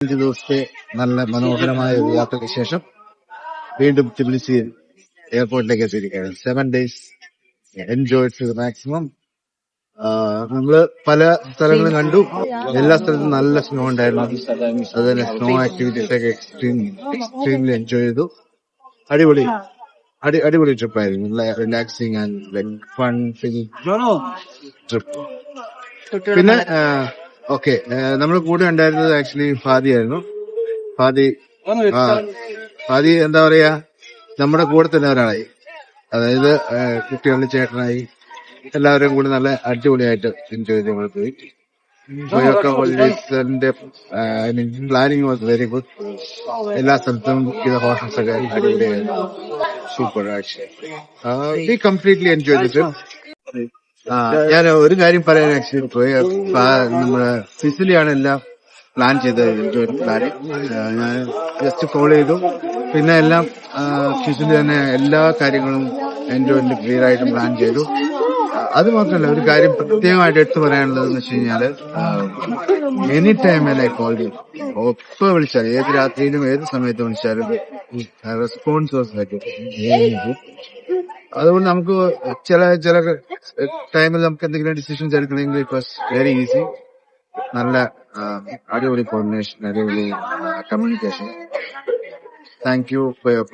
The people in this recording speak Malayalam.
5 ദിവസത്തെ നല്ല മനോഹരമായ ഒരു യാത്രയ്ക്ക് ശേഷം വീണ്ടും തിബിലിസി എയർപോർട്ടിലേക്ക് എത്തിയിരിക്കുകയാണ്. 7 days എൻജോയ് ടു മാക്സിമം. നമ്മള് പല സ്ഥലങ്ങളും കണ്ടു. എല്ലാ സ്ഥലത്തും നല്ല സ്നോ ഉണ്ടായിരുന്നു. അതുപോലെ സ്നോ ആക്ടിവിറ്റീസ് ഒക്കെ എക്സ്ട്രീംലി എൻജോയ് ചെയ്തു. അടിപൊളി അടിപൊളി ട്രിപ്പായിരുന്നു. Relaxing and fun trip. പിന്നെ ഓക്കെ, നമ്മൾ കൂടെ ഉണ്ടായിരുന്നത് ആക്ച്വലി ഫാദി ആയിരുന്നു. ഫാദി എന്താ പറയാ, നമ്മുടെ കൂടെ തന്നെ ഒരാളായി. അതായത് കുട്ടികളുടെ ചേട്ടനായി. എല്ലാവരും കൂടി നല്ല അടിപൊളിയായിട്ട് എൻജോയ് ചെയ്ത് നമ്മൾ പോയി. ഹോളിഡേസിന്റെ പ്ലാനിങ് വാസ് വെരി ഗുഡ്. എല്ലാ സ്ഥലത്തും ബുക്ക് ചെയ്ത ഹോട്ടൽസ് ഒക്കെ അടിപൊളിയായിരുന്നു. Super actually. V completely enjoy the trip. ഞാൻ ഒരു കാര്യം പറയാൻ ആക്ച്വലി പോയി. നമ്മുടെ സിസിലിയാണ് എല്ലാം പ്ലാൻ ചെയ്തത്. എൻജോയ് പ്ലാൻ ഞാൻ ജസ്റ്റ് ഫോളോ ചെയ്തു. പിന്നെ എല്ലാം സിസിലി തന്നെ എല്ലാ കാര്യങ്ങളും എൻജോയ്മെന്റ് ക്ലിയർ ആയിട്ട് പ്ലാൻ ചെയ്തു. അത് മാത്രമല്ല, ഒരു കാര്യം പ്രത്യേകമായിട്ട് എടുത്തു പറയാനുള്ളതെന്ന് വെച്ച് കഴിഞ്ഞാല്, any time like call you, ഒപ്പം വിളിച്ചാൽ ഏത് രാത്രിയിലും ഏത് സമയത്ത് വിളിച്ചാലും റെസ്പോൺസ് വാസ് ലൈക്ക്. അതുകൊണ്ട് നമുക്ക് ചില ടൈമിൽ നമുക്ക് എന്തെങ്കിലും ഡിസിഷൻസ് എടുക്കണമെങ്കിൽ ഇറ്റ് വാസ് വെരി ഈസി. നല്ല അടിപൊളി കോർഡിനേഷൻ, അടിപൊളി communication. Thank you for your